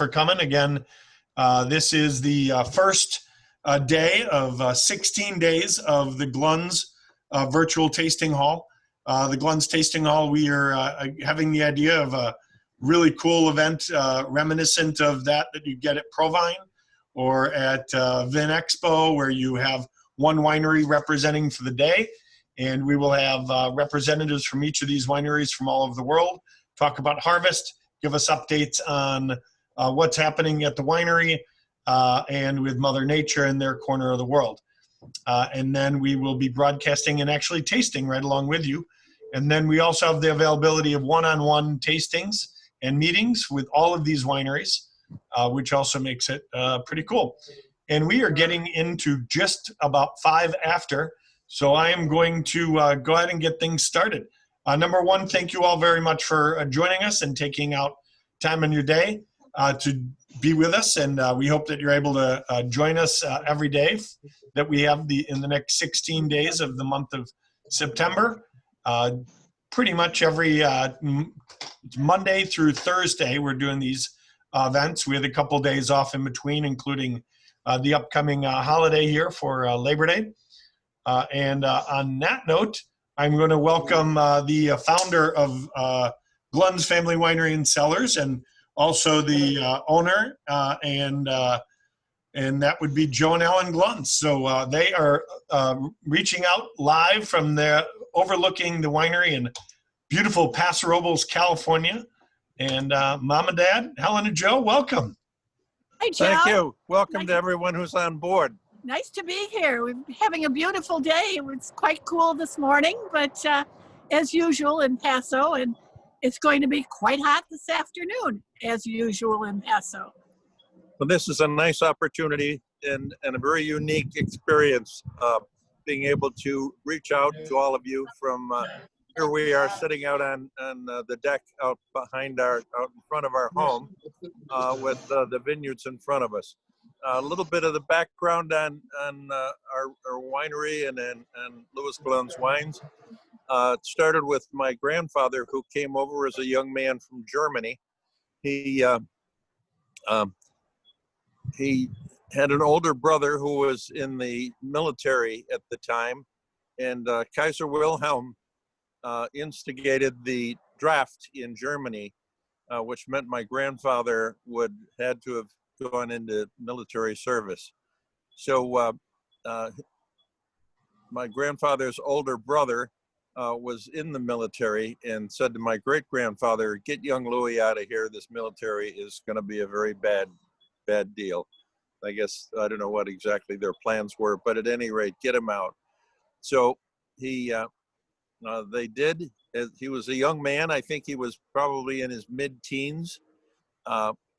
for coming again. This is the first day of 16 days of the Glunz virtual tasting hall. The Glunz Tasting Hall, we are having the idea of a really cool event reminiscent of that you get at Provine or at Vin Expo, where you have one winery representing for the day. And we will have representatives from each of these wineries from all over the world talk about harvest, give us updates on what's happening at the winery and with Mother Nature in their corner of the world. And then we will be broadcasting and actually tasting right along with you. And then we also have the availability of one-on-one tastings and meetings with all of these wineries, which also makes it pretty cool. And we are getting into just about 5 after, so I am going to go ahead and get things started. Number one, thank you all very much for joining us and taking out time in your day to be with us. And we hope that you're able to join us every day that we have in the next 16 days of the month of September. Pretty much every Monday through Thursday, we're doing these events. We had a couple days off in between, including the upcoming holiday here for Labor Day. And on that note, I'm going to welcome the founder of Glunz Family Winery and Cellars, and also the owner, and that would be Joe and Alan Glunz. So they are reaching out live from there, overlooking the winery in beautiful Paso Robles, California. And Mom and Dad, Helen and Joe, welcome. Hi, Joe. Thank you. Welcome to everyone who's on board. Nice to be here. We're having a beautiful day. It was quite cool this morning, but as usual in Paso, and it's going to be quite hot this afternoon, as usual in Paso. Well, this is a nice opportunity and a very unique experience, being able to reach out to all of you from here we are sitting out on the deck out in front of our home with the vineyards in front of us. A little bit of the background on our winery and Louis Glunz Wines. It started with my grandfather, who came over as a young man from Germany. He had an older brother who was in the military at the time, and Kaiser Wilhelm instigated the draft in Germany, which meant my grandfather had to have gone into military service. So my grandfather's older brother was in the military and said to my great-grandfather, "Get young Louis out of here. This military is going to be a very bad deal." I guess, I don't know what exactly their plans were, but at any rate, get him out. So they did. He was a young man. I think he was probably in his mid-teens,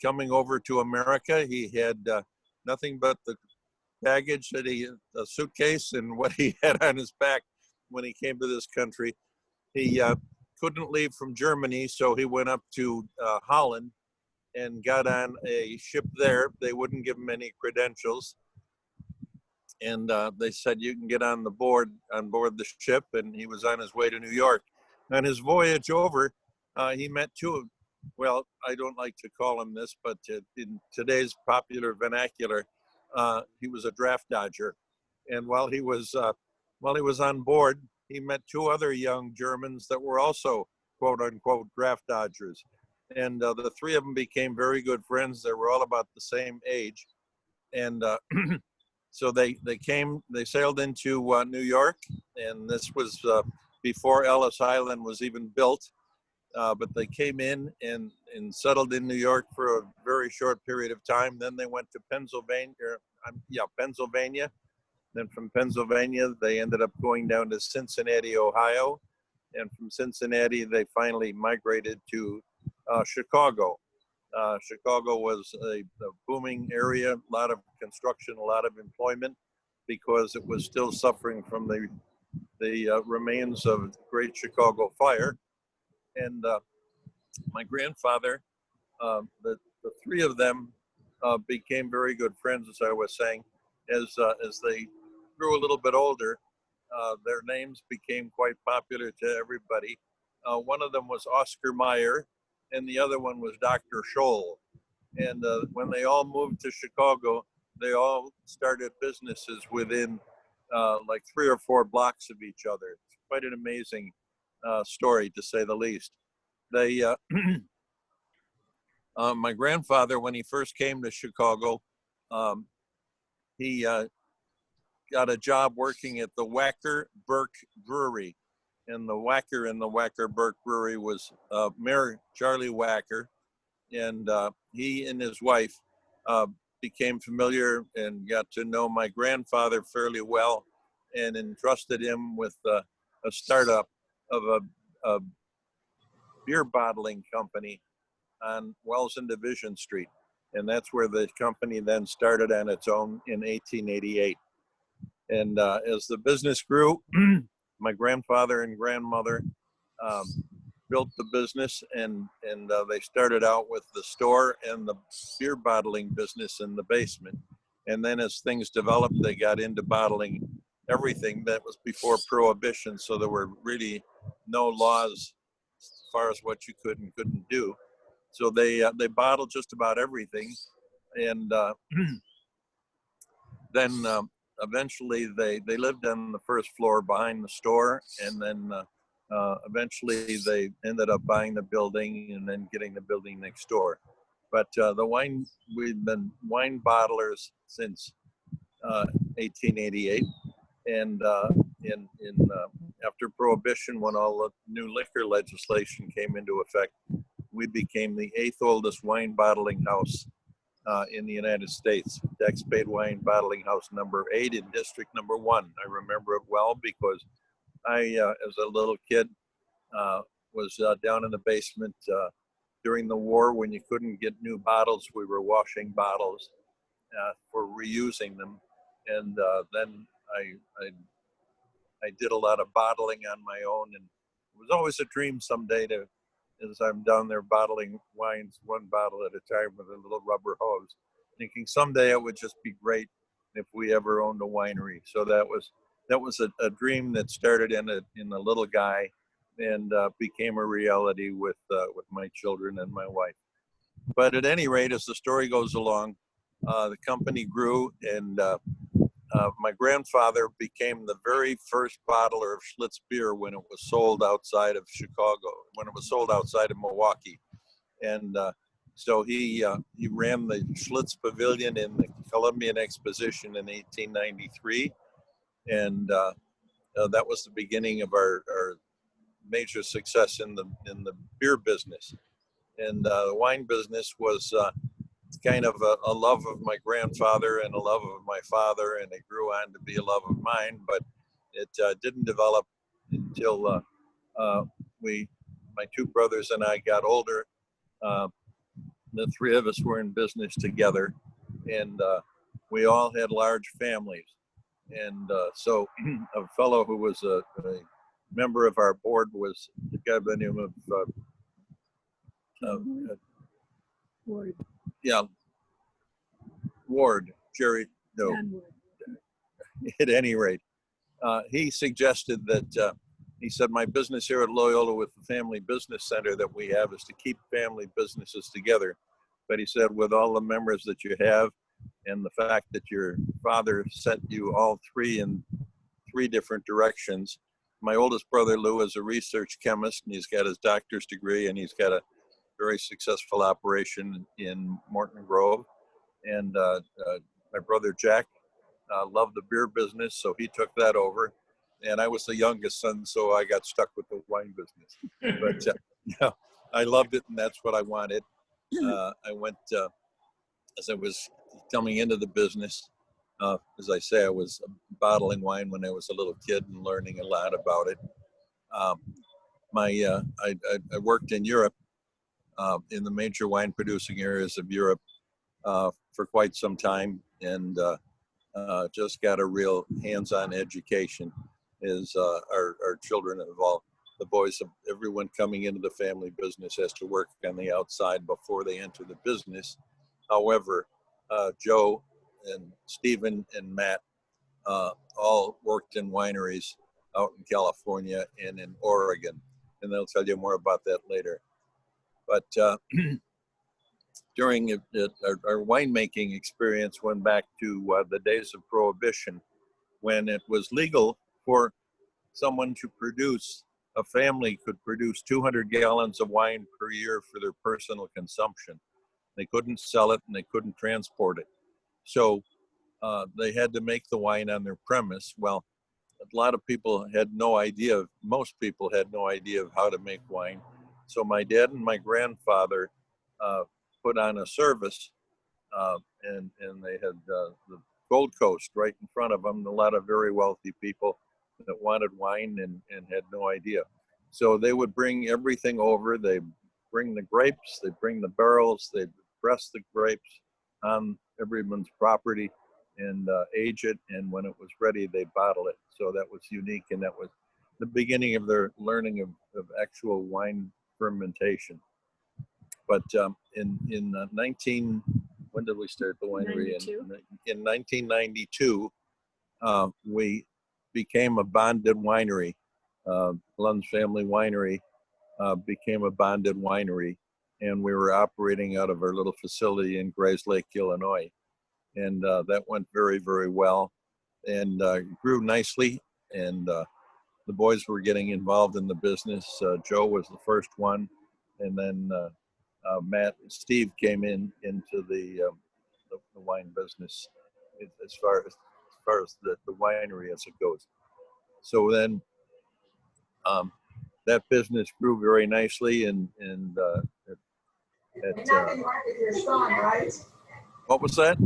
coming over to America. He had nothing but the baggage a suitcase and what he had on his back when he came to this country. He couldn't leave from Germany, so he went up to Holland and got on a ship there. They wouldn't give him any credentials, and they said, "You can get on board the ship," and he was on his way to New York. On his voyage over, he met well, I don't like to call him this, but in today's popular vernacular, he was a draft dodger. And while he was on board, he met 2 other young Germans that were also quote unquote draft dodgers. And the 3 of them became very good friends. They were all about the same age. And so they sailed into New York, and this was before Ellis Island was even built. But they came in and settled in New York for a very short period of time. Then they went to Pennsylvania. Then from Pennsylvania, they ended up going down to Cincinnati, Ohio. And from Cincinnati, they finally migrated to Chicago. Chicago was a booming area, a lot of construction, a lot of employment, because it was still suffering from the remains of the Great Chicago Fire. And my grandfather, the 3 of them became very good friends, as I was saying. As they grew a little bit older, their names became quite popular to everybody. One of them was Oscar Mayer, and the other one was Dr. Scholl. And when they all moved to Chicago, they all started businesses within like 3 or 4 blocks of each other. It's quite an amazing story, to say the least. They, my grandfather, when he first came to Chicago, he got a job working at the Wacker Burke Brewery. And the Wacker in the Wacker Burke Brewery was Mayor Charlie Wacker. And he and his wife became familiar and got to know my grandfather fairly well, and entrusted him with a startup of a beer bottling company on Wells and Division Street. And that's where the company then started on its own in 1888. And as the business grew, my grandfather and grandmother built the business, and they started out with the store and the beer bottling business in the basement. And then as things developed, they got into bottling everything. That was before Prohibition, so there were really no laws as far as what you could and couldn't do. So they bottled just about everything. And then eventually they lived on the first floor behind the store, and then eventually they ended up buying the building and then getting the building next door. But we've been wine bottlers since 1888, and after Prohibition, when all the new liquor legislation came into effect, we became the 8th oldest wine bottling house in the United States. Tax paid wine bottling house number 8 in district number 1. I remember it well because I, as a little kid, was down in the basement during the war when you couldn't get new bottles. We were washing bottles for reusing them, and then I did a lot of bottling on my own, and it was always a dream someday to, as I'm down there bottling wines, one bottle at a time with a little rubber hose, thinking someday it would just be great if we ever owned a winery. So that was a dream that started in a little guy, and became a reality with my children and my wife. But at any rate, as the story goes along, the company grew, and my grandfather became the very first bottler of Schlitz beer when it was sold outside of Chicago, when it was sold outside of Milwaukee. And so he ran the Schlitz Pavilion in the Columbian Exposition in 1893. And that was the beginning of our major success in the beer business. And the wine business was kind of a love of my grandfather and a love of my father, and it grew on to be a love of mine, but it didn't develop until my 2 brothers and I got older. The 3 of us were in business together, and we all had large families. And so a fellow who was a member of our board was the guy by the name of Ward. yeah, Ward, Jerry, no. John Ward. At any rate, he suggested that, he said, my business here at Loyola with the Family Business Center that we have is to keep family businesses together. But he said, with all the members that you have, and the fact that your father sent you all 3 in 3 different directions. My oldest brother, Lou, is a research chemist, and he's got his doctor's degree, and he's got a very successful operation in Morton Grove. And my brother, Jack, loved the beer business, so he took that over. And I was the youngest son, so I got stuck with the wine business. But yeah, I loved it, and that's what I wanted. I went, as I was coming into the business, as I say, I was bottling wine when I was a little kid and learning a lot about it. I worked in Europe, in the major wine producing areas of Europe, for quite some time, and just got a real hands-on education as our children have all, the boys of everyone coming into the family business has to work on the outside before they enter the business. However, Joe and Stephen and Matt all worked in wineries out in California and in Oregon, and they'll tell you more about that later. But during our winemaking experience went back to the days of Prohibition, when it was legal for someone to produce, a family could produce 200 gallons of wine per year for their personal consumption. They couldn't sell it and they couldn't transport it. So they had to make the wine on their premise. Well, a lot of people had no idea, most people had no idea of how to make wine. So my dad and my grandfather put on a service, and they had the Gold Coast right in front of them, a lot of very wealthy people that wanted wine and had no idea. So they would bring everything over. They bring the grapes, they bring the barrels, they press the grapes on everyone's property and age it. And when it was ready, they bottle it. So that was unique, and that was the beginning of their learning of actual wine fermentation. But when did we start the winery? In 1992, we became a bonded winery. Glunz Family Winery became a bonded winery, and we were operating out of our little facility in Grays Lake, Illinois. And that went very, very well, and grew nicely. And the boys were getting involved in the business. Joe was the first one, and then Matt and Steve came into the wine business as far as the winery as it goes. So then that business grew very nicely, and what was that?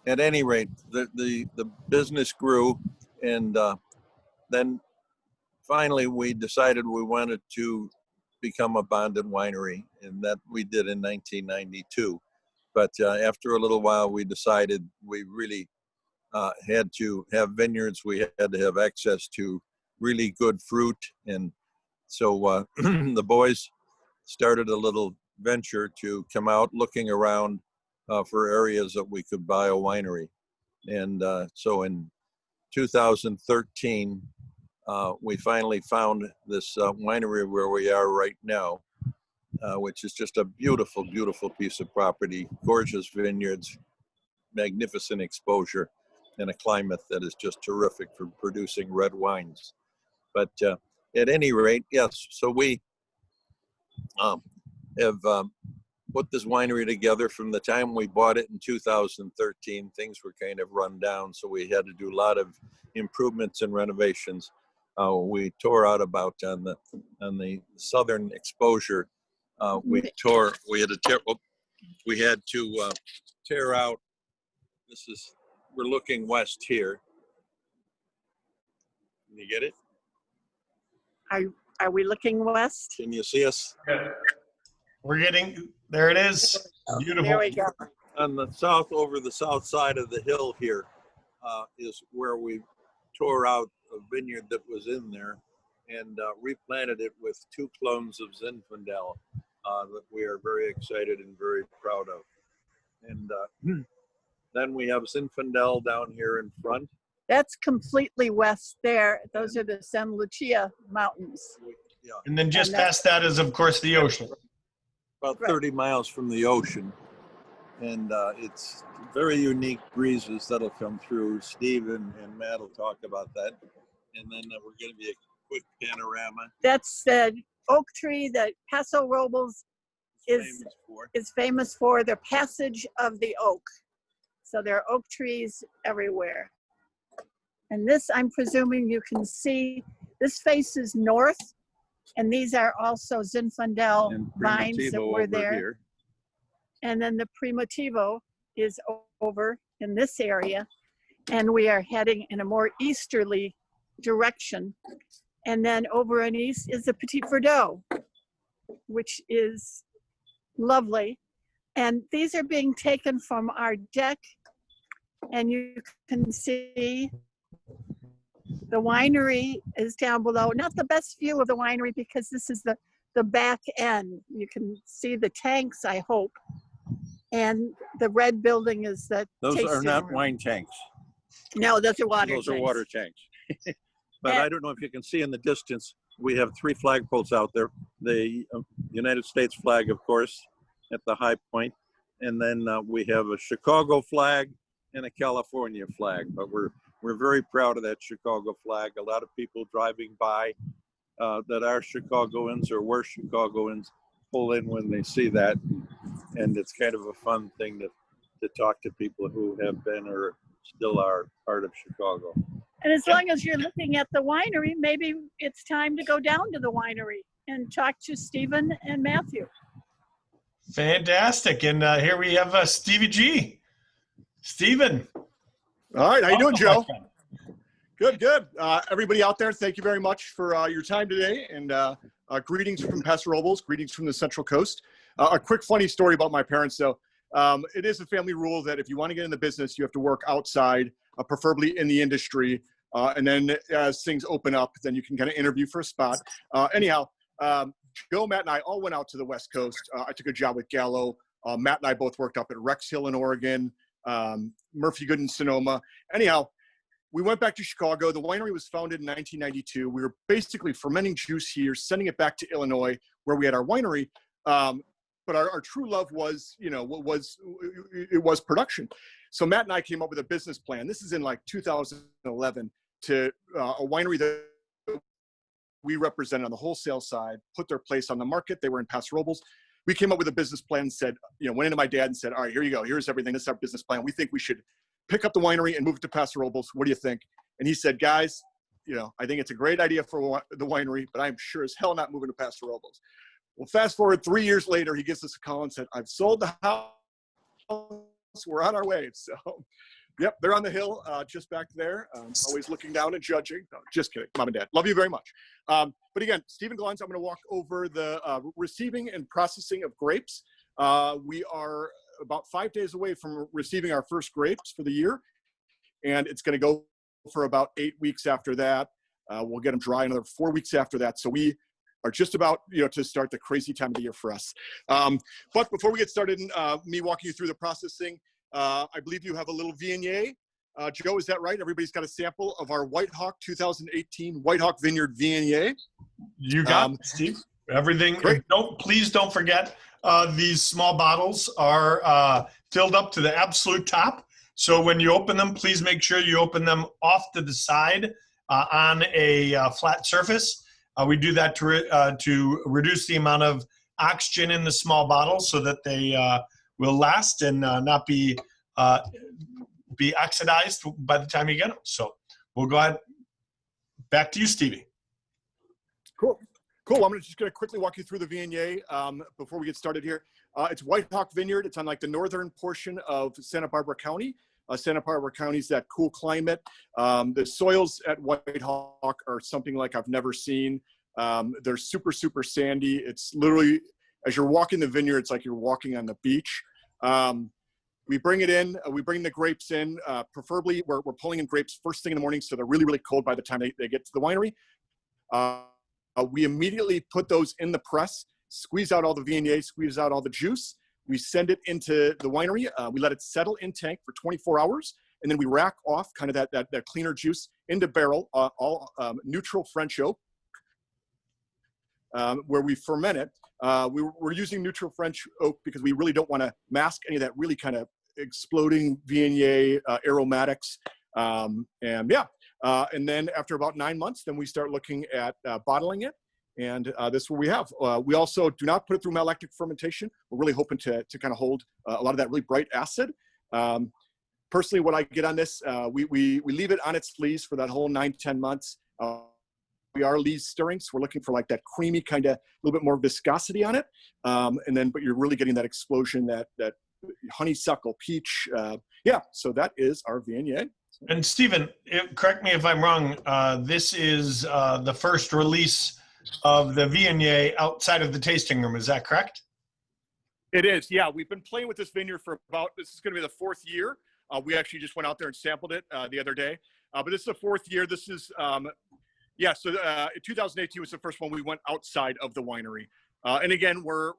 At any rate, the business grew, and then finally we decided we wanted to become a bonded winery, and that we did in 1992. But after a little while, we decided we really had to have vineyards. We had to have access to really good fruit, and so the boys started a little venture to come out looking around for areas that we could buy a winery. And so in 2013, we finally found this winery where we are right now, which is just a beautiful, beautiful piece of property, gorgeous vineyards, magnificent exposure, and a climate that is just terrific for producing red wines. But at any rate, yes, so we have put this winery together. From the time we bought it in 2013, things were kind of run down, so we had to do a lot of improvements and renovations. We tore out about on the southern exposure. We had to tear out. We're looking west here. Can you get it? Are we looking west? Can you see us? Yeah. We're getting, there it is. Beautiful. There we go. On the south, over the south side of the hill here, is where we tore out a vineyard that was in there and replanted it with 2 clones of Zinfandel that we are very excited and very proud of. And then we have Zinfandel down here in front. That's completely west there. Those are the San Lucia Mountains. Yeah. And then just past that is, of course, the ocean. About 30 miles from the ocean. And it's very unique breezes that'll come through. Steve and Matt will talk about that. And then we're going to be a quick panorama. That's the oak tree that Paso Robles is famous for, the passage of the oak. So there are oak trees everywhere. And this, I'm presuming you can see, this faces north, and these are also Zinfandel vines that were there. Here. And then the Primitivo is over in this area, and we are heading in a more easterly direction. And then over in east is the Petit Verdot, which is lovely. And these are being taken from our deck, and you can see the winery is down below. Not the best view of the winery because this is the back end. You can see the tanks, I hope. And the red building is the Those are not wine tanks. No, those are water tanks. Those are water tanks. But I don't know if you can see in the distance, we have 3 flagpoles out there. The United States flag, of course, at the high point. And then we have a Chicago flag and a California flag. But we're very proud of that Chicago flag. A lot of people driving by that are Chicagoans or were Chicagoans pull in when they see that. And it's kind of a fun thing to talk to people who have been or still are part of Chicago. And as long as you're looking at the winery, maybe it's time to go down to the winery and talk to Stephan and Matthew. Fantastic. And here we have Stevie G. Stephan. All right. How you doing, Joe? Good. Good. Everybody out there, thank you very much for your time today. And greetings from Paso Robles, greetings from the Central Coast. A quick funny story about my parents, though. It is a family rule that if you want to get in the business, you have to work outside, preferably in the industry. And then as things open up, then you can kind of interview for a spot. Anyhow, Joe, Matt, and I all went out to the West Coast. I took a job with Gallo. Matt and I both worked up at Rex Hill in Oregon, Murphy Good in Sonoma. Anyhow, we went back to Chicago. The winery was founded in 1992. We were basically fermenting juice here, sending it back to Illinois, where we had our winery. But our true love was, it was production. So Matt and I came up with a business plan. This is in like 2011 to a winery that we represented on the wholesale side, put their place on the market. They were in Paso Robles. We came up with a business plan and said, went into my dad and said, all right, here you go. Here's everything. This is our business plan. We think we should pick up the winery and move it to Paso Robles. What do you think? And he said, guys, I think it's a great idea for the winery, but I'm sure as hell not moving to Paso Robles. Well, fast forward 3 years later, he gives us a call and said, I've sold the house. We're on our way. So, yep, they're on the hill, just back there. Always looking down and judging. No, just kidding, Mom and Dad. Love you very much. But again, Stephan Glunz, I'm going to walk over the receiving and processing of grapes. We are about 5 days away from receiving our first grapes for the year. And it's going to go for about 8 weeks after that. We'll get them dry another 4 weeks after that. So we are just about to start the crazy time of the year for us. But before we get started, me walking you through the processing, I believe you have a little Viognier. Joe, is that right? Everybody's got a sample of our White Hawk 2018 White Hawk Vineyard Viognier. You got it, Steve. Everything. Great. Please don't forget, these small bottles are filled up to the absolute top. So when you open them, please make sure you open them off to the side on a flat surface. We do that to reduce the amount of oxygen in the small bottles so that they will last and not be oxidized by the time you get them. So we'll go ahead. Back to you, Stevie. Cool. I'm just going to quickly walk you through the Viognier before we get started here. It's White Hawk Vineyard. It's on like the northern portion of Santa Barbara County. Santa Barbara County is that cool climate. The soils at White Hawk are something like I've never seen. They're super, super sandy. It's literally, as you're walking the vineyard, it's like you're walking on the beach. We bring it in, we bring the grapes in, preferably we're pulling in grapes first thing in the morning, so they're really, really cold by the time they get to the winery. We immediately put those in the press, squeeze out all the Viognier, squeeze out all the juice. We send it into the winery. We let it settle in tank for 24 hours, and then we rack off kind of that cleaner juice into barrel, all neutral French oak, where we ferment it. We're using neutral French oak because we really don't want to mask any of that really kind of exploding Viognier aromatics. And then after about 9 months, then we start looking at bottling it. And this is what we have. We also do not put it through malolactic fermentation. We're really hoping to kind of hold a lot of that really bright acid. Personally, what I get on this, we leave it on its lees for that whole 9-10 months. We are lees stirring, so we're looking for like that creamy kind of a little bit more viscosity on it. But you're really getting that explosion, that honeysuckle peach. So that is our Viognier. And Stephan, correct me if I'm wrong, this is the first release of the Viognier outside of the tasting room. Is that correct? It is, yeah. We've been playing with this vineyard for this is going to be the 4th year. We actually just went out there and sampled it the other day. But this is the 4th year. This is, in 2018 was the first one we went outside of the winery. And again, we're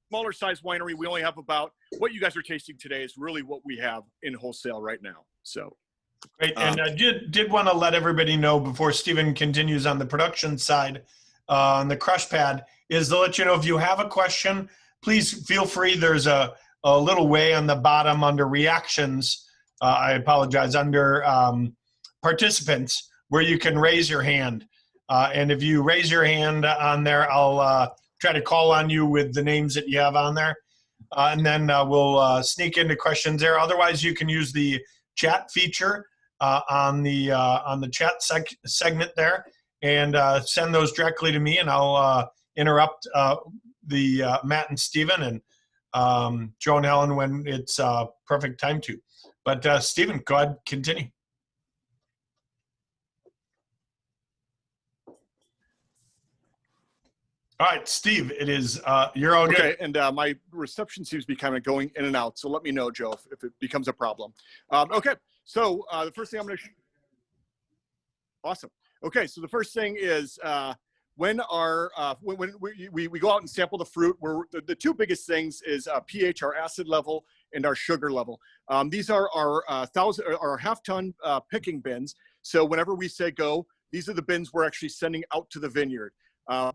smaller size winery. We only have about, what you guys are tasting today is really what we have in wholesale right now. So. Great. And I did want to let everybody know before Stephen continues on the production side, on the crush pad, is to let you know if you have a question, please feel free. There's a little way on the bottom under reactions. I apologize, under participants, where you can raise your hand. And if you raise your hand on there, I'll try to call on you with the names that you have on there. And then we'll sneak into questions there. Otherwise, you can use the chat feature on the chat segment there, and send those directly to me, and I'll interrupt the Matt and Stephen and Joe and Helen when it's perfect time to. But Stephen, go ahead, continue. All right, Steve, it is, you're all good. Okay, and my reception seems to be kind of going in and out, so let me know, Joe, if it becomes a problem. Okay, so the first thing I'm going to awesome. Okay, so the first thing is when we go out and sample the fruit, the two biggest things is pH, our acid level, and our sugar level. These are our half-ton picking bins. So whenever we say go, these are the bins we're actually sending out to the vineyard.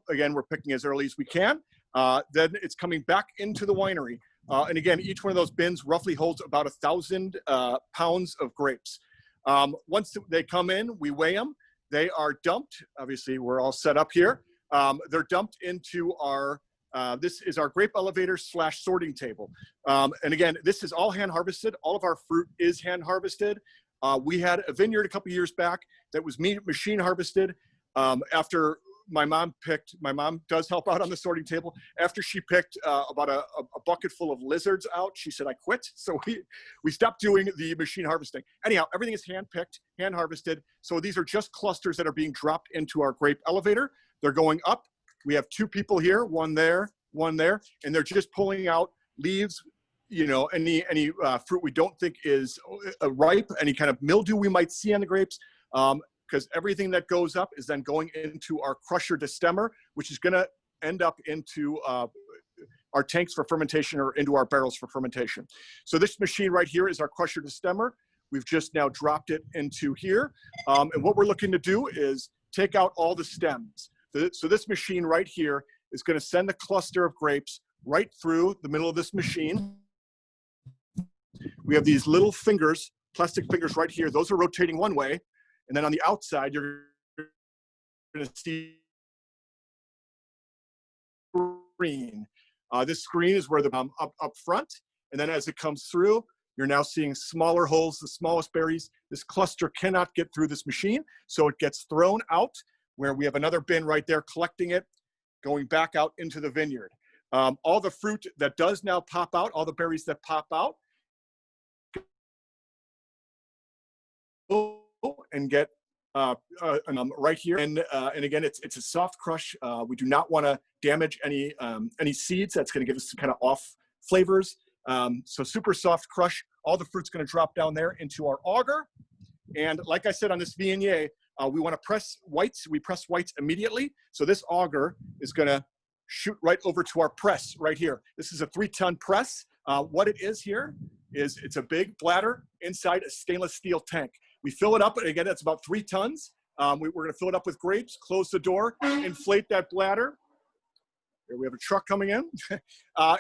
Again, we're picking as early as we can. Then it's coming back into the winery. And again, each one of those bins roughly holds about 1,000 pounds of grapes. Once they come in, we weigh them. They are dumped. Obviously, we're all set up here. They're dumped into our, this is our grape elevator / sorting table. And again, this is all hand harvested. All of our fruit is hand harvested. We had a vineyard a couple years back that was machine harvested. After my mom does help out on the sorting table. After she picked about a bucket full of lizards out, she said, I quit. So we stopped doing the machine harvesting. Anyhow, everything is hand picked, hand harvested. So these are just clusters that are being dropped into our grape elevator. They're going up. We have two people here, one there, and they're just pulling out leaves, you know, any fruit we don't think is ripe, any kind of mildew we might see on the grapes. Because everything that goes up is then going into our crusher destemmer, which is going to end up into our tanks for fermentation or into our barrels for fermentation. So this machine right here is our crusher destemmer. We've just now dropped it into here. And what we're looking to do is take out all the stems. So this machine right here is going to send the cluster of grapes right through the middle of this machine. We have these little fingers, plastic fingers right here. Those are rotating one way. And then on the outside, you're going to see screen. This screen is where the up front, and then as it comes through, you're now seeing smaller holes, the smallest berries. This cluster cannot get through this machine, so it gets thrown out, where we have another bin right there collecting it, going back out into the vineyard. All the fruit that does now pop out, all the berries that pop out, and get right here, and again, it's a soft crush. We do not want to damage any seeds. That's going to give us some kind of off flavors. So super soft crush. All the fruit's going to drop down there into our auger. And like I said on this Viognier, we want to press whites. We press whites immediately. So this auger is going to shoot right over to our press right here. This is a 3-ton press. What it is here is it's a big bladder inside a stainless steel tank. We fill it up, and again, it's about 3 tons. We're going to fill it up with grapes, close the door, inflate that bladder. Here we have a truck coming in.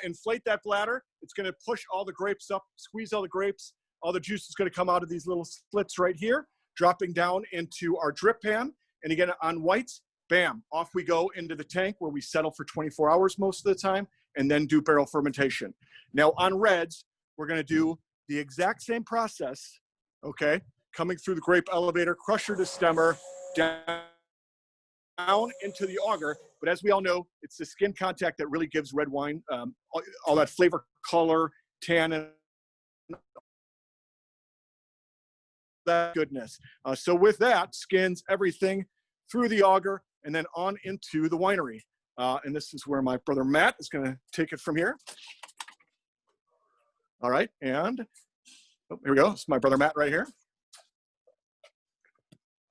Inflate that bladder. It's going to push all the grapes up, squeeze all the grapes. All the juice is going to come out of these little slits right here, dropping down into our drip pan. And again, on whites, bam, off we go into the tank where we settle for 24 hours most of the time, and then do barrel fermentation. Now on reds, we're going to do the exact same process, okay? Coming through the grape elevator, crusher destemmer, down into the auger. But as we all know, it's the skin contact that really gives red wine all that flavor, color, tannin, that goodness. So with that, skins everything through the auger and then on into the winery. And this is where my brother Matt is going to take it from here. All right, and here we go. It's my brother Matt right here.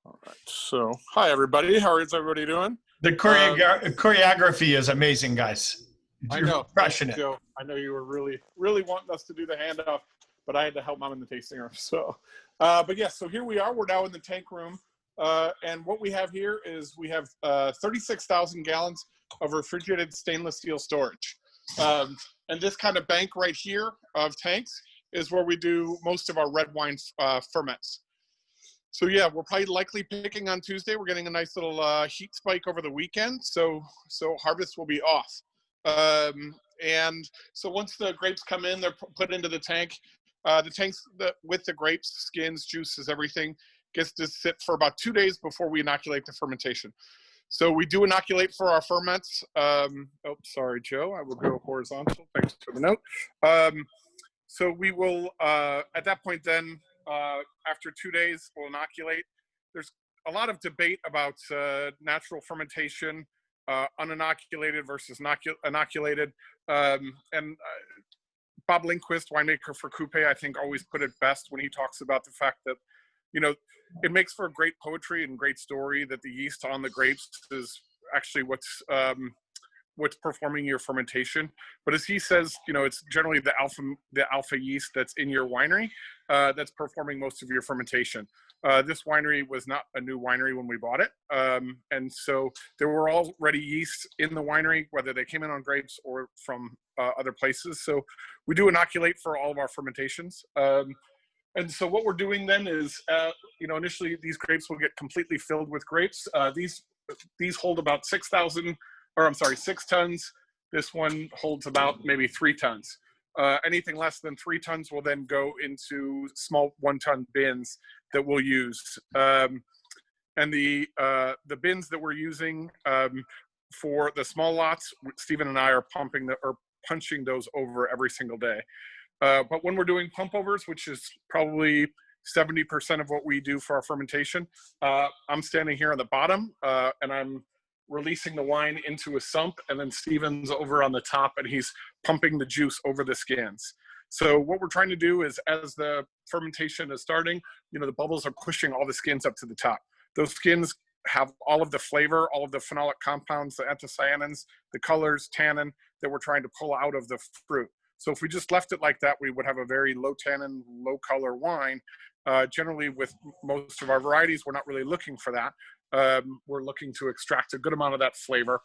All right, so hi everybody. How is everybody doing? The choreography is amazing, guys. I You're know. crushing it. Joe, I know you were really wanting us to do the handoff. but I had to help mom in the tasting room. So, but yeah, so here we are. We're now in the tank room. And what we have here is we have 36,000 gallons of refrigerated stainless steel storage. And this kind of bank right here of tanks is where we do most of our red wine ferments. So yeah, we're probably likely picking on Tuesday. We're getting a nice little heat spike over the weekend, so harvest will be off. And so once the grapes come in, they're put into the tank. The tanks with the grapes, skins, juices, everything gets to sit for about 2 days before we inoculate the fermentation. So we do inoculate for our ferments. Oh, sorry, Joe. I will go horizontal. Thanks for the note. So we will, at that point then, after 2 days, we'll inoculate. There's a lot of debate about natural fermentation, uninoculated versus inoculated. And Bob Lindquist, winemaker for Coupe, I think always put it best when he talks about the fact that, you know, it makes for great poetry and great story that the yeast on the grapes is actually what's performing your fermentation. But as he says, you know, it's generally the alpha yeast that's in your winery that's performing most of your fermentation. This winery was not a new winery when we bought it. And so there were already yeasts in the winery, whether they came in on grapes or from other places. So we do inoculate for all of our fermentations. And so what we're doing then is, you know, initially these grapes will get completely filled with grapes. These hold about 6 tons. This one holds about maybe 3 tons. Anything less than 3 tons will then go into small 1-ton bins that we'll use. And the bins that we're using for the small lots, Stephen and I are punching those over every single day. But when we're doing pump overs, which is probably 70% of what we do for our fermentation, I'm standing here on the bottom and I'm releasing the wine into a sump, and then Stephen's over on the top and he's pumping the juice over the skins. So what we're trying to do is, as the fermentation is starting, you know, the bubbles are pushing all the skins up to the top. Those skins have all of the flavor, all of the phenolic compounds, the anthocyanins, the colors, tannin that we're trying to pull out of the fruit. So if we just left it like that, we would have a very low tannin, low color wine. Generally with most of our varieties, we're not really looking for that. We're looking to extract a good amount of that flavor.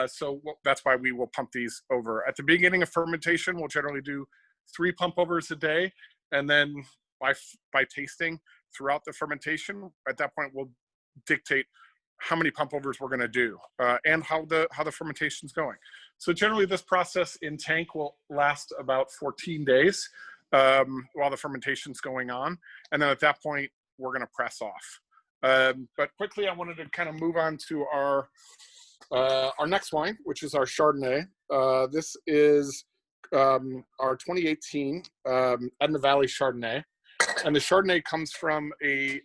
So that's why we will pump these over. At the beginning of fermentation, we'll generally do 3 pump overs a day. And then by tasting throughout the fermentation, at that point, we'll dictate how many pump overs we're gonna do and how the fermentation's going. So generally this process in tank will last about 14 days while the fermentation's going on. And then at that point, we're gonna press off. But quickly, I wanted to kind of move on to our next wine, which is our Chardonnay. This is our 2018 Edna Valley Chardonnay. And the Chardonnay comes from a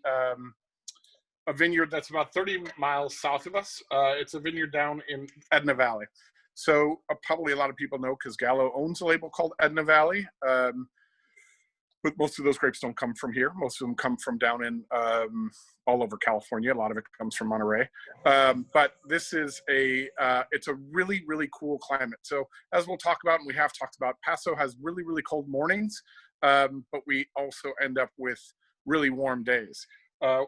vineyard that's about 30 miles south of us. It's a vineyard down in Edna Valley. So probably a lot of people know because Gallo owns a label called Edna Valley. But most of those grapes don't come from here. Most of them come from down in all over California. A lot of it comes from Monterey. But this is it's a really, really cool climate. So as we'll talk about, and we have talked about, Paso has really, really cold mornings, but we also end up with really warm days.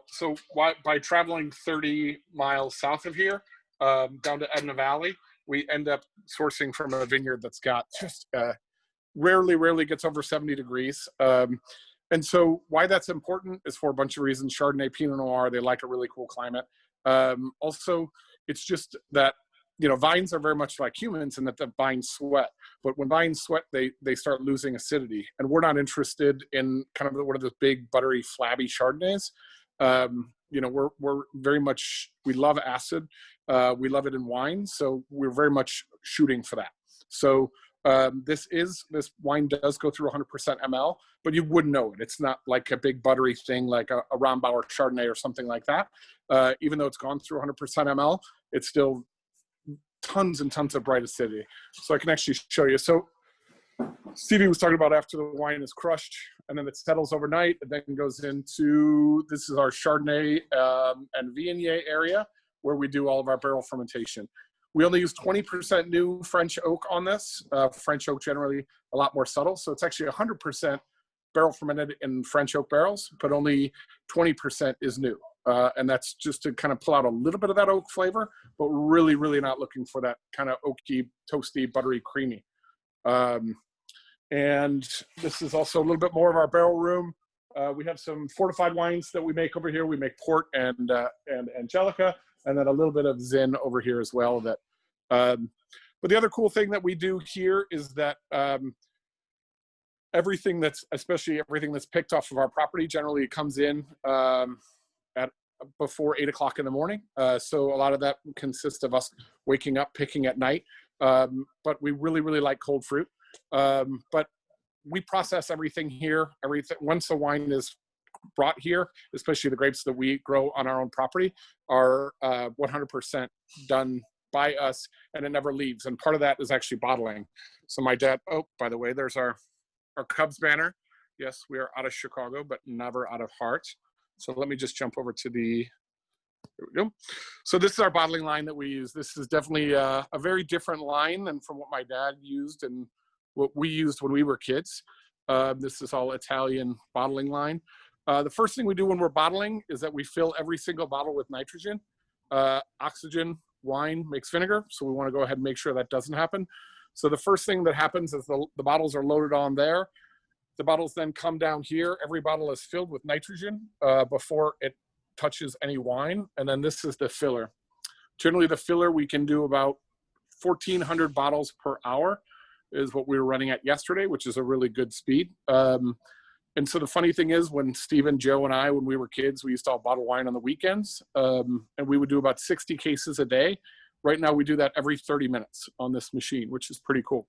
So by traveling 30 miles south of here, down to Edna Valley, we end up sourcing from a vineyard that's got just rarely gets over 70 degrees. And so why that's important is for a bunch of reasons. Chardonnay, Pinot Noir, they like a really cool climate. Also, it's just that, you know, vines are very much like humans in that the vines sweat. But when vines sweat, they start losing acidity. And we're not interested in kind of one of those big, buttery, flabby Chardonnays. You know, we're very much, we love acid. We love it in wine. So we're very much shooting for that. So this wine does go through 100% ML, but you wouldn't know it. It's not like a big buttery thing like a Rombauer Chardonnay or something like that. Even though it's gone through 100% ML, it's still tons and tons of bright acidity. So I can actually show you. So Stevie was talking about after the wine is crushed and then it settles overnight and then goes into, this is our Chardonnay and Viognier area where we do all of our barrel fermentation. We only use 20% new French oak on this. French oak generally a lot more subtle. So it's actually 100% barrel fermented in French oak barrels, but only 20% is new. And that's just to kind of pull out a little bit of that oak flavor, but really, really not looking for that kind of oaky, toasty, buttery, creamy. And this is also a little bit more of our barrel room. We have some fortified wines that we make over here. We make port and Angelica, and then a little bit of Zin over here as well. That, but the other cool thing that we do here is that especially everything that's picked off of our property, generally it comes in at before 8 o'clock in the morning. So a lot of that consists of us waking up, picking at night. But we really, really like cold fruit. But we process everything here. Once the wine is brought here, especially the grapes that we grow on our own property, are 100% done by us, and it never leaves. And part of that is actually bottling. So my dad, oh, by the way, there's our Cubs banner. Yes, we are out of Chicago, but never out of heart. So let me just jump over to there we go. So this is our bottling line that we use. This is definitely a very different line than from what my dad used and what we used when we were kids. This is all Italian bottling line. The first thing we do when we're bottling is that we fill every single bottle with nitrogen. Oxygen, wine makes vinegar, so we want to go ahead and make sure that doesn't happen. So the first thing that happens is the bottles are loaded on there. The bottles then come down here. Every bottle is filled with nitrogen before it touches any wine. And then this is the filler. Generally the filler, we can do about 1,400 bottles per hour is what we were running at yesterday, which is a really good speed. And so the funny thing is, when Stephen, Joe, and I, when we were kids, we used to all bottle wine on the weekends, and we would do about 60 cases a day. Right now, we do that every 30 minutes on this machine, which is pretty cool.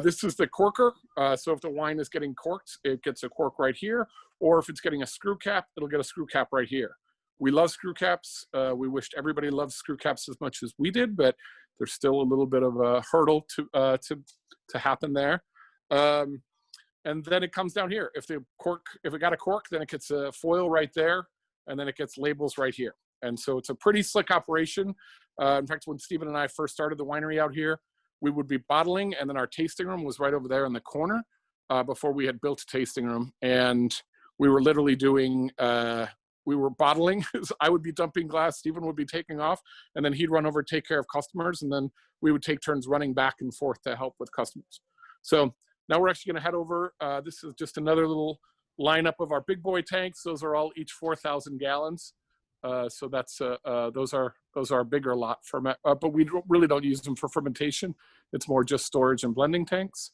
This is the corker. So if the wine is getting corked, it gets a cork right here. Or if it's getting a screw cap, it'll get a screw cap right here. We love screw caps. We wished everybody loved screw caps as much as we did, but there's still a little bit of a hurdle to happen there. And then it comes down here. If it got a cork, then it gets a foil right there, and then it gets labels right here. And so it's a pretty slick operation. In fact, when Stephen and I first started the winery out here, we would be bottling, and then our tasting room was right over there in the corner before we had built a tasting room. And we were literally doing, we were bottling. I would be dumping glass, Stephen would be taking off, and then he'd run over, take care of customers, and then we would take turns running back and forth to help with customers. So now we're actually gonna head over. This is just another little lineup of our big boy tanks. Those are all each 4,000 gallons. So that's those are a bigger lot but we really don't use them for fermentation. It's more just storage and blending tanks,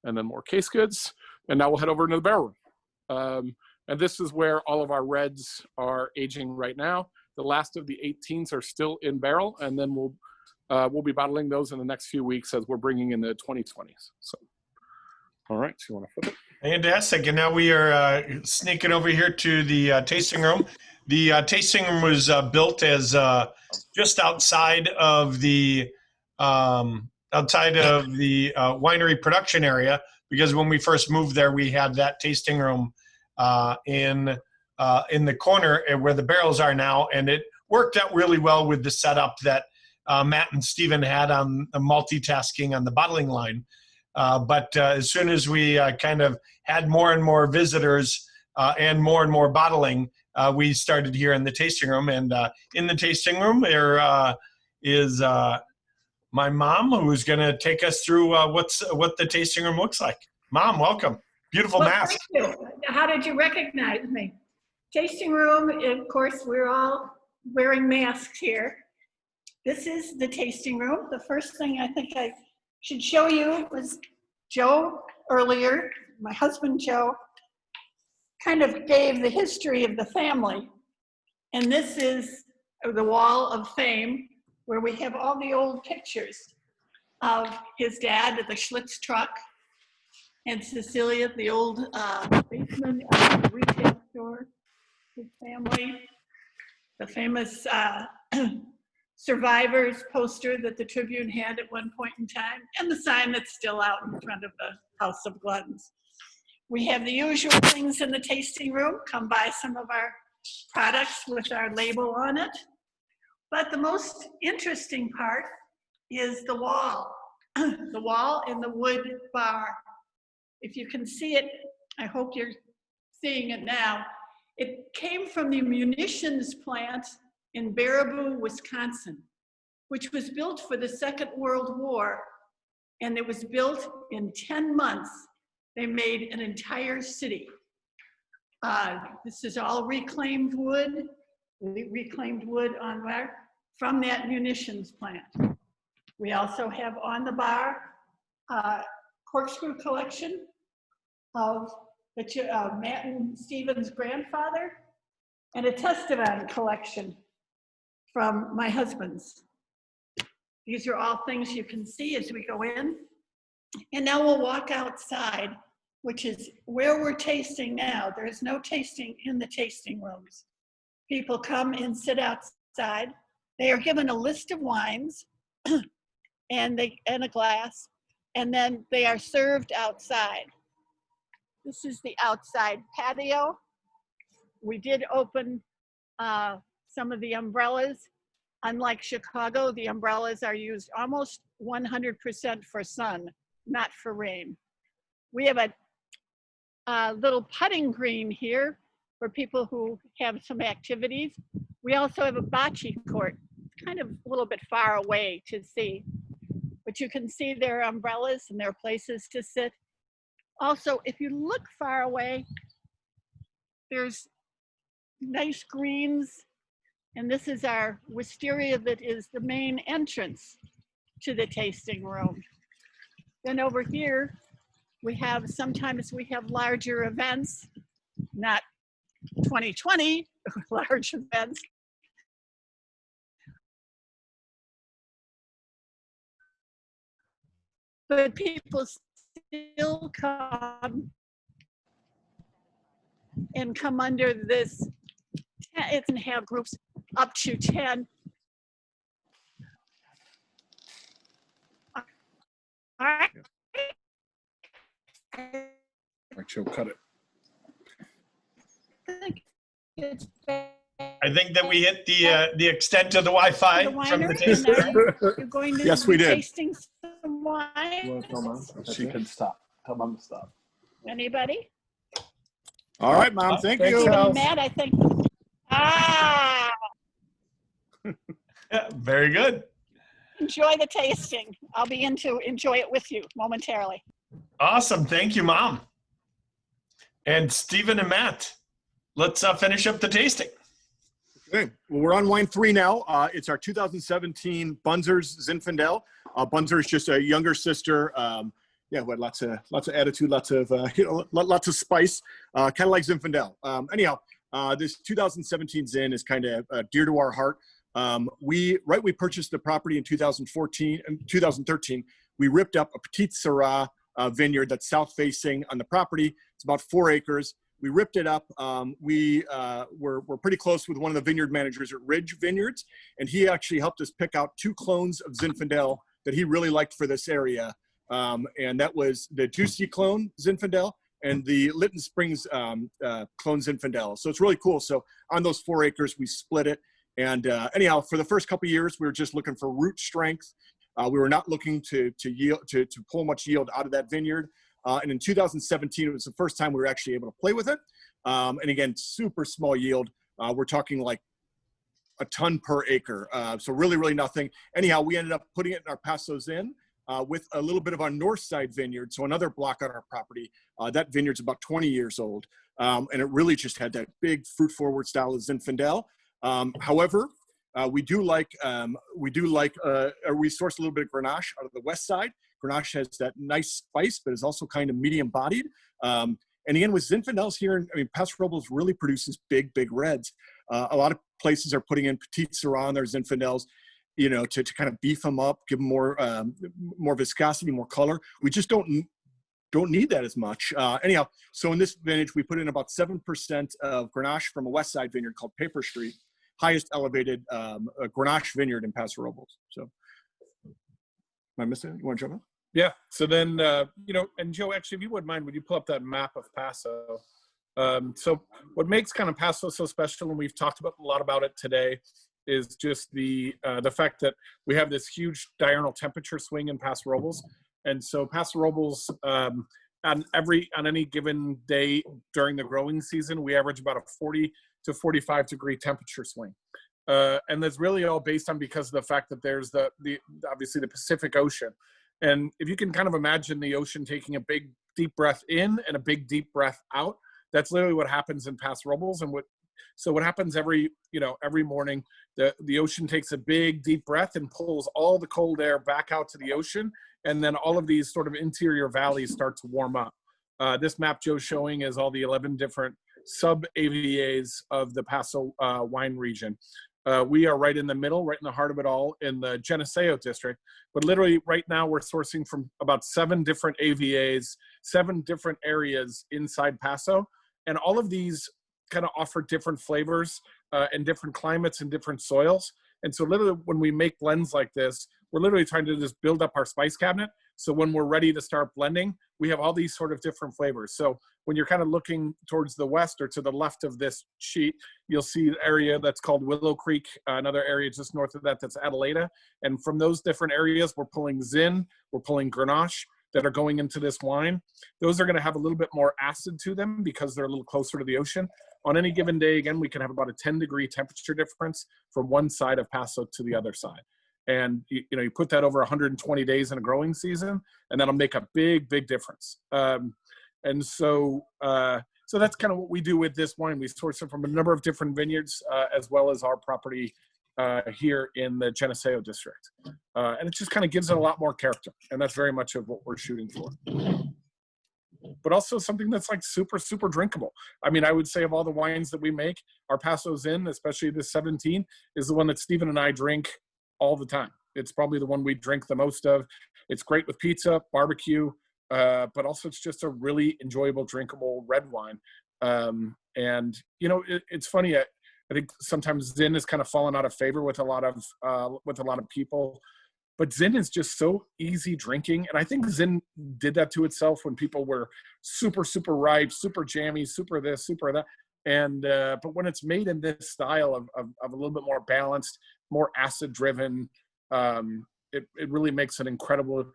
and then more case goods. And now we'll head over into the barrel room. And this is where all of our reds are aging right now. The last of the 18s are still in barrel, and then we'll be bottling those in the next few weeks as we're bringing in the 2020s. So, all right, so you want to flip it? Fantastic. And now we are sneaking over here to the tasting room. The tasting room was built as just outside of the winery production area, because when we first moved there, we had that tasting room in the corner where the barrels are now, and it worked out really well with the setup that Matt and Stephen had on the multitasking on the bottling line. But as soon as we kind of had more and more visitors and more bottling, we started here in the tasting room. And in the tasting room, there is my mom, who's going to take us through what the tasting room looks like. Mom, welcome. Beautiful mask. Thank you. How did you recognize me? Tasting room, of course, we're all wearing masks here. This is the tasting room. The first thing I think I should show you was Joe earlier, my husband Joe, kind of gave the history of the family. And this is the wall of fame, where we have all the old pictures of his dad at the Schlitz truck, and Cecilia, the old basement of the retail store, his family, the famous survivors poster that the Tribune had at one point in time, and the sign that's still out in front of the House of Glunz. We have the usual things in the tasting room. Come buy some of our products with our label on it. But the most interesting part is the wall. The wall in the wood bar. If you can see it I hope you're seeing it now. It came from the munitions plant in Baraboo, Wisconsin, which was built for the Second World War. And it was built in 10 months. They made an entire city. This is all reclaimed wood from that munitions plant. We also have on the bar corkscrew collection of Matt and Stephen's grandfather, and a Esteban collection from my husband's. These are all things you can see as we go in. And now we'll walk outside, which is where we're tasting now. There is no tasting in the tasting rooms. People come and sit outside. They are given a list of wines and a glass, and then they are served outside. This is the outside patio. We did open some of the umbrellas. Unlike Chicago, the umbrellas are used almost 100% for sun, not for rain. We have a little putting green here for people who have some activities. We also have a bocce court, kind of a little bit far away to see, but you can see their umbrellas and their places to sit. Also, if you look far away, there's nice greens, and this is our wisteria that is the main entrance to the tasting room. Then over here, sometimes we have larger events, not 2020 large events. But people still come and come under this. It can have groups up to 10. All right. Actually, we'll cut it. I think that we hit the extent of the Wi-Fi The from the winery, tasting and room. you're going to Yes, be we did. tasting some wine. You want to tell Mom? She can stop. Tell Mom to stop. Anybody? All right, Mom. Thank Thanks, you. Stephen Al. and Matt, I think. Ah, Yeah, very good. enjoy the tasting. I'll be in to enjoy it with you momentarily. Awesome. Thank you, Mom. And Stephen and Matt, let's finish up the tasting. Okay, well, we're on wine 3 now. It's our 2017 Bunzer's Zinfandel. Bunzer is just a younger sister. Yeah, with lots of attitude, lots of spice, kind of like Zinfandel. Anyhow, this 2017 Zin is kind of dear to our heart. We purchased the property in 2013. We ripped up a Petite Syrah vineyard that's south facing on the property. It's about 4 acres. We ripped it up. We're pretty close with one of the vineyard managers at Ridge Vineyards, and he actually helped us pick out 2 clones of Zinfandel that he really liked for this area. And that was the Juicy clone Zinfandel and the Lytton Springs clone Zinfandel. So it's really cool. So on those 4 acres, we split it. And anyhow, for the first couple of years, we were just looking for root strength. We were not looking to pull much yield out of that vineyard. And in 2017, it was the first time we were actually able to play with it. And again, super small yield. We're talking like a ton per acre. So really, really nothing. Anyhow, we ended up putting it in our Paso Zin with a little bit of our north side vineyard. So another block on our property. That vineyard's about 20 years old. And it really just had that big fruit forward style of Zinfandel. However, we source a little bit of Grenache out of the west side. Grenache has that nice spice, but is also kind of medium bodied. And again, with Zinfandels here, Paso Robles really produces big, big reds. A lot of places are putting in Petite Syrah on their Zinfandels, to kind of beef them up, give them more viscosity, more color. We just don't need that as much. Anyhow, so in this vintage, we put in about 7% of Grenache from a west side vineyard called Paper Street, highest elevated Grenache vineyard in Paso Robles. So, am I missing it? You want to jump in? Yeah. So then, and Joe, actually, if you wouldn't mind, would you pull up that map of Paso? So what makes kind of Paso so special, and we've talked a lot about it today, is just the fact that we have this huge diurnal temperature swing in Paso Robles. And so Paso Robles on any given day during the growing season, we average about a 40 to 45 degree temperature swing. And that's really all based on because of the fact that there's the obviously the Pacific Ocean. And if you can kind of imagine the ocean taking a big deep breath in and a big deep breath out, that's literally what happens in Paso Robles. And what happens every morning, the ocean takes a big deep breath and pulls all the cold air back out to the ocean. And then all of these sort of interior valleys start to warm up. This map Joe's showing is all the 11 different sub-AVAs of the Paso wine region. We are right in the middle, right in the heart of it all, in the Geneseo district. But literally right now we're sourcing from about 7 different AVAs, 7 different areas inside Paso. And all of these kind of offer different flavors and different climates and different soils. And so literally when we make blends like this, we're literally trying to just build up our spice cabinet. So when we're ready to start blending, we have all these sort of different flavors. So when you're kind of looking towards the west or to the left of this sheet, you'll see an area that's called Willow Creek, another area just north of that that's Adelaida. And from those different areas, we're pulling Zin, we're pulling Grenache that are going into this wine. Those are going to have a little bit more acid to them because they're a little closer to the ocean. On any given day, again, we can have about a 10-degree temperature difference from one side of Paso to the other side. And you put that over 120 days in a growing season, and that'll make a big, big difference. And so that's kind of what we do with this wine. We source it from a number of different vineyards, as well as our property here in the Geneseo district. And it just kind of gives it a lot more character, and that's very much of what we're shooting for. But also something that's like super, super drinkable. I mean, I would say of all the wines that we make, our Paso Zin, especially this 17, is the one that Stephen and I drink all the time. It's probably the one we drink the most of. It's great with pizza, barbecue, but also it's just a really enjoyable, drinkable red wine. And it's funny. I think sometimes Zin has kind of fallen out of favor with a lot of people. But Zin is just so easy drinking. And I think Zin did that to itself when people were super, super ripe, super jammy, super this, super that. And but when it's made in this style of a little bit more balanced, more acid driven, it really makes an incredible,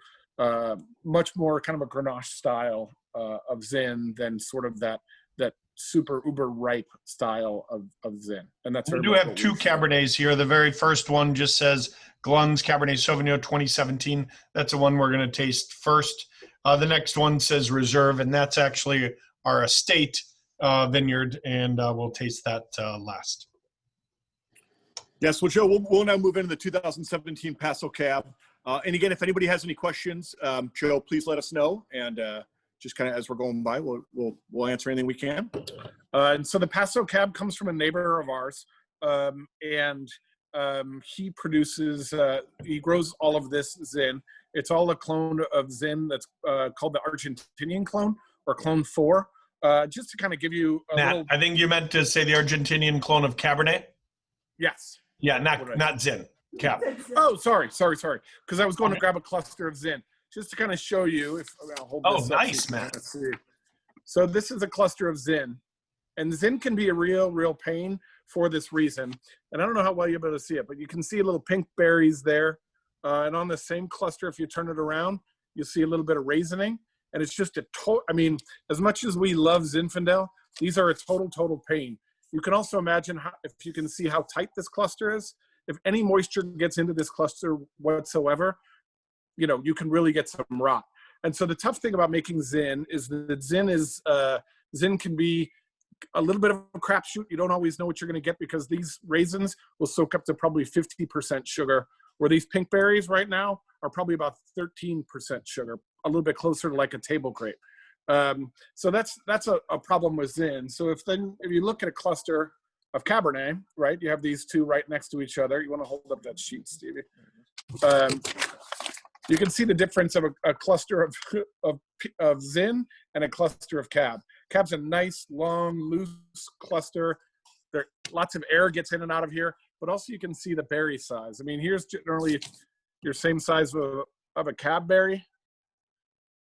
much more kind of a Grenache style of Zin than sort of that super uber ripe style of Zin. And that's we do have 2 Cabernets here. The very first one just says Glunz Cabernet Sauvignon 2017. That's the one we're going to taste first. The next one says Reserve, and that's actually our estate vineyard, and we'll taste that last. Yes, well, Joe, we'll now move into the 2017 Paso Cab. And again, if anybody has any questions, Joe, please let us know. And just kind of as we're going by, we'll answer anything we can. And so the Paso Cab comes from a neighbor of ours, and he produces, he grows all of this Zin. It's all a clone of Zin that's called the Argentinian clone, or clone 4. Just to kind of give you a Matt, little... I think you meant to say the Argentinian clone of Cabernet. Yes. Yeah, not Zin. Cab. Oh, sorry. Because I was going to grab a cluster of Zin. Just to kind of show you, if I'll hold this up, nice, man. Let's see. So this is a cluster of Zin. And Zin can be a real pain for this reason. And I don't know how well you're able to see it, but you can see little pink berries there. And on the same cluster, if you turn it around, you'll see a little bit of raisining. And it's just as much as we love Zinfandel, these are a total pain. You can also imagine if you can see how tight this cluster is. If any moisture gets into this cluster whatsoever, you can really get some rot. And so the tough thing about making Zin is that Zin can be a little bit of a crapshoot. You don't always know what you're going to get because these raisins will soak up to probably 50% sugar, where these pink berries right now are probably about 13% sugar, a little bit closer to like a table grape. So that's a problem with Zin. So if you look at a cluster of Cabernet, right, you have these 2 right next to each other. You want to hold up that sheet, Stevie. You can see the difference of a cluster of Zin and a cluster of Cab. Cab's a nice, long, loose cluster. Lots of air gets in and out of here, but also you can see the berry size. I mean, here's generally your same size of a Cab berry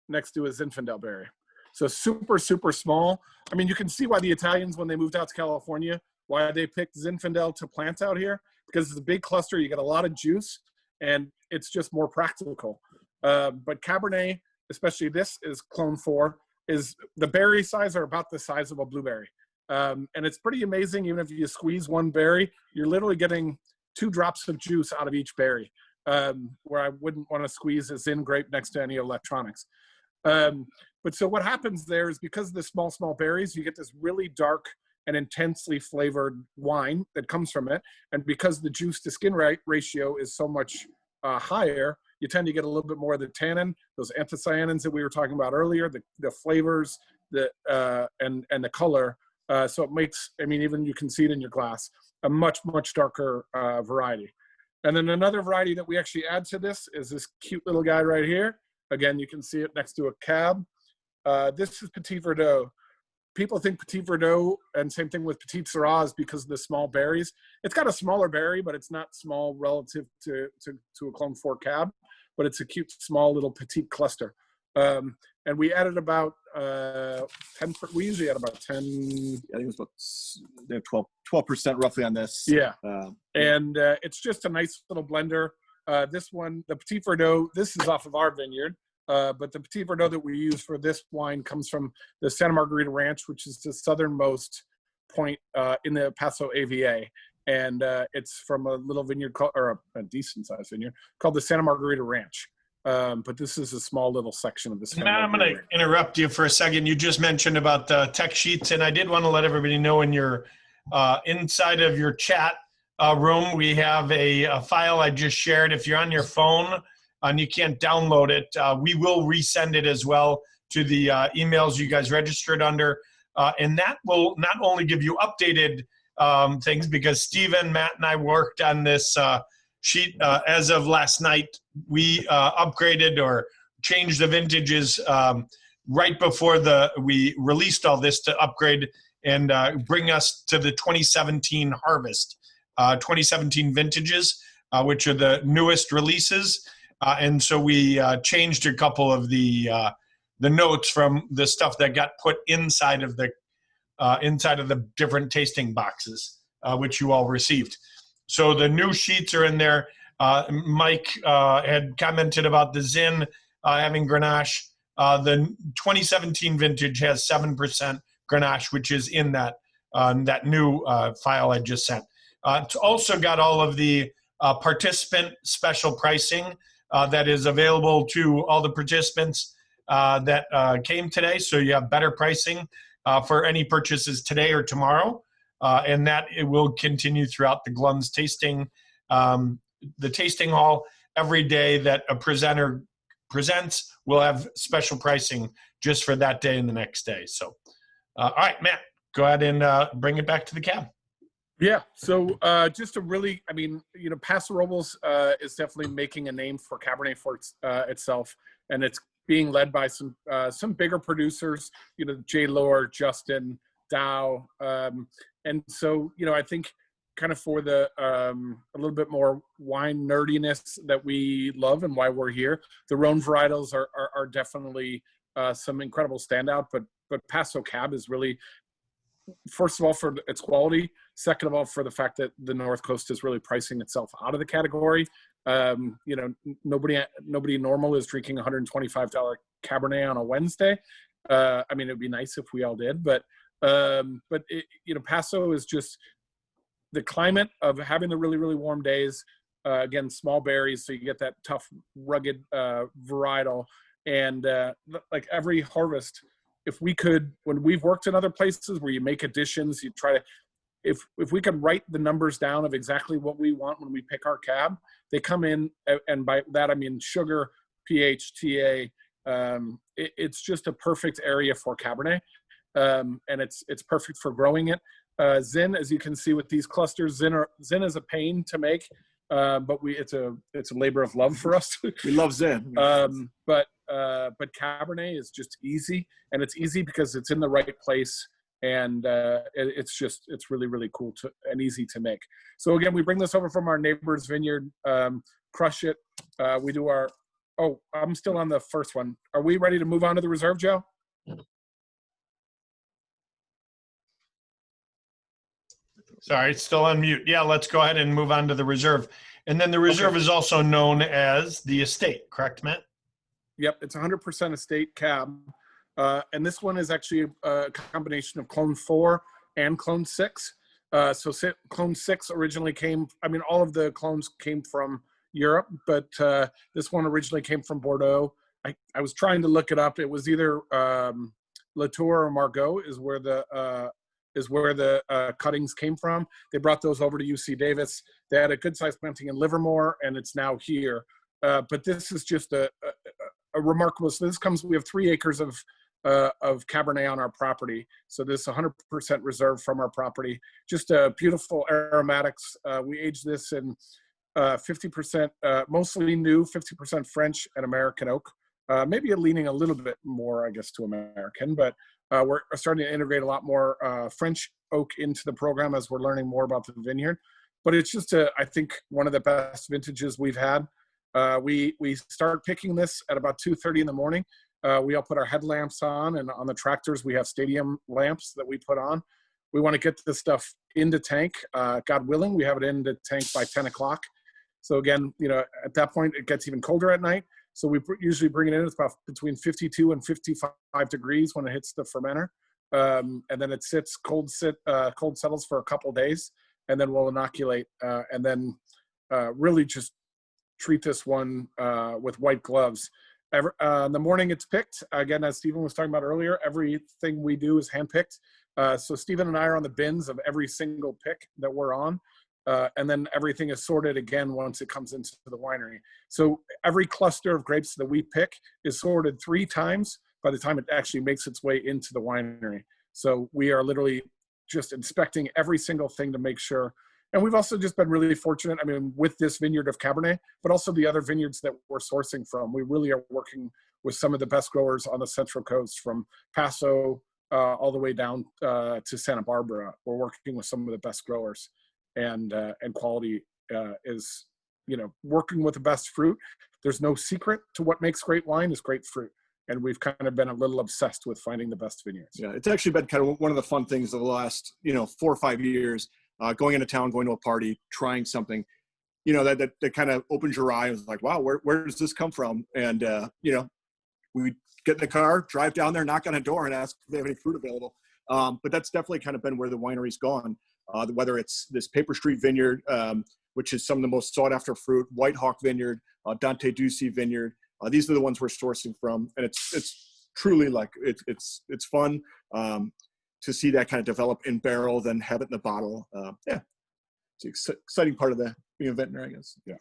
next to a Zinfandel berry. So super, super small. I mean, you can see why the Italians, when they moved out to California, why they picked Zinfandel to plant out here, because it's a big cluster. You get a lot of juice, and it's just more practical. But Cabernet, especially this, is clone 4. is the berry size are about the size of a blueberry. And it's pretty amazing. Even if you squeeze one berry, you're literally getting 2 drops of juice out of each berry, where I wouldn't want to squeeze a Zin grape next to any electronics. But so what happens there is because of the small berries, you get this really dark and intensely flavored wine that comes from it. And because the juice to skin ratio is so much higher, you tend to get a little bit more of the tannin, those anthocyanins that we were talking about earlier, the flavors, and the color. So it makes, I mean, even you can see it in your glass, a much darker variety. And then another variety that we actually add to this is this cute little guy right here. Again, you can see it next to a cab. This is Petit Verdot. People think Petit Verdot, and same thing with Petit Syrah, because of the small berries. It's got a smaller berry, but it's not small relative to a Clone 4 cab, but it's a cute, small little petite cluster. And we added about 10, we usually add about 10. I think it was about 12% roughly on this. Yeah. And it's just a nice little blender. This one, the Petit Verdot, this is off of our vineyard. But the Petit Verdot that we use for this wine comes from the Santa Margarita Ranch, which is the southernmost point in the Paso AVA. And it's from a little vineyard called, or a decent sized vineyard called the Santa Margarita Ranch. But this is a small little section of the Santa Matt, I'm going to interrupt you for a second. You just mentioned about the tech sheets, and I did want to let everybody know in your inside of your chat room, we have a file I just shared. If you're on your phone, and you can't download it, we will resend it as well to the emails you guys registered under. And that will not only give you updated things, because Stephen, Matt, and I worked on this sheet as of last night. We upgraded or changed the vintages right before we released all this to upgrade and bring us to the 2017 harvest, 2017 vintages, which are the newest releases. And so we changed a couple of the notes from the stuff that got put inside of the different tasting boxes, which you all received. So the new sheets are in there. Mike had commented about the Zin having Grenache. The 2017 vintage has 7% Grenache, which is in that new file I just sent. It's also got all of the participant special pricing that is available to all the participants that came today. So you have better pricing for any purchases today or tomorrow. And that it will continue throughout the Glunz tasting, the tasting hall. Every day that a presenter presents, we'll have special pricing just for that day and the next day. So, all right, Matt, go ahead and bring it back to the cab. Yeah, so just a really, I mean, you know, Paso Robles is definitely making a name for Cabernet for itself, and it's being led by some bigger producers, you know, J. Lore, Justin, Dow, and so, you know, I think kind of for the a little bit more wine nerdiness that we love and why we're here, the Rhone varietals are definitely some incredible standout, but Paso Cab is really, first of all, for its quality. Second of all, for the fact that the North Coast is really pricing itself out of the category. You know, nobody normal is drinking $125 Cabernet on a Wednesday. I mean, it'd be nice if we all did, but it, you know, Paso is just the climate of having the really, really warm days. Again, small berries, so you get that tough, rugged varietal, and like every harvest. If we could, when we've worked in other places where you make additions, you try to, if we could write the numbers down of exactly what we want when we pick our cab, they come in, and by that I mean sugar, pH, TA. It's just a perfect area for Cabernet, and it's perfect for growing it. Zin, as you can see with these clusters, Zin is a pain to make, but it's a labor of love for us. We love Zin. But Cabernet is just easy, and it's easy because it's in the right place, and it's really, really cool and easy to make. So again, we bring this over from our neighbor's vineyard, crush it. We do our, I'm still on the first one. Are we ready to move on to the reserve, Joe? Sorry, it's still on mute. Yeah, let's go ahead and move on to the reserve. And then the reserve is also known as the estate, correct, Matt? Yep, it's 100% estate cab. And this one is actually a combination of Clone 4 and Clone 6. Clone 6 originally came, I mean, all of the clones came from Europe, but this one originally came from Bordeaux. I was trying to look it up. It was either Latour or Margaux is where the cuttings came from. They brought those over to UC Davis. They had a good sized planting in Livermore, and it's now here. But this is just a remarkable. So we have 3 acres of Cabernet on our property. So this 100% reserved from our property. Just beautiful aromatics. We aged this in 50% mostly new, 50% French and American oak. Maybe leaning a little bit more, I guess, to American, but we're starting to integrate a lot more French oak into the program as we're learning more about the vineyard. But it's just, I think, one of the best vintages we've had. We start picking this at about 2:30 in the morning. We all put our headlamps on, and on the tractors, we have stadium lamps that we put on. We want to get this stuff into tank. God willing, we have it into tank by 10 o'clock. So again, at that point, it gets even colder at night. So we usually bring it in. It's about between 52 and 55 degrees when it hits the fermenter. And then it sits, cold settles for a couple days, and then we'll inoculate. And then really just treat this one with white gloves. In the morning it's picked. Again, as Stephen was talking about earlier, everything we do is handpicked. So Stephen and I are on the bins of every single pick that we're on. And then everything is sorted again once it comes into the winery. So every cluster of grapes that we pick is sorted 3 times by the time it actually makes its way into the winery. So we are literally just inspecting every single thing to make sure. And we've also just been really fortunate, I mean, with this vineyard of Cabernet, but also the other vineyards that we're sourcing from. We really are working with some of the best growers on the Central Coast, from Paso all the way down to Santa Barbara. We're working with some of the best growers. And quality is, working with the best fruit. There's no secret to what makes great wine is great fruit. And we've kind of been a little obsessed with finding the best vineyards. Yeah, it's actually been kind of one of the fun things of the last, 4 or 5 years, going into town, going to a party, trying something, that kind of opens your eye. It's like, wow, where does this come from? And, we get in the car, drive down there, knock on a door and ask if they have any fruit available. But that's definitely kind of been where the winery's gone. Whether it's this Paper Street Vineyard, which is some of the most sought after fruit, White Hawk Vineyard, Dante Ducey Vineyard. These are the ones we're sourcing from. And it's truly like, it's fun to see that kind of develop in barrel, then have it in the bottle. It's an exciting part of being a vintner, I guess. Yeah.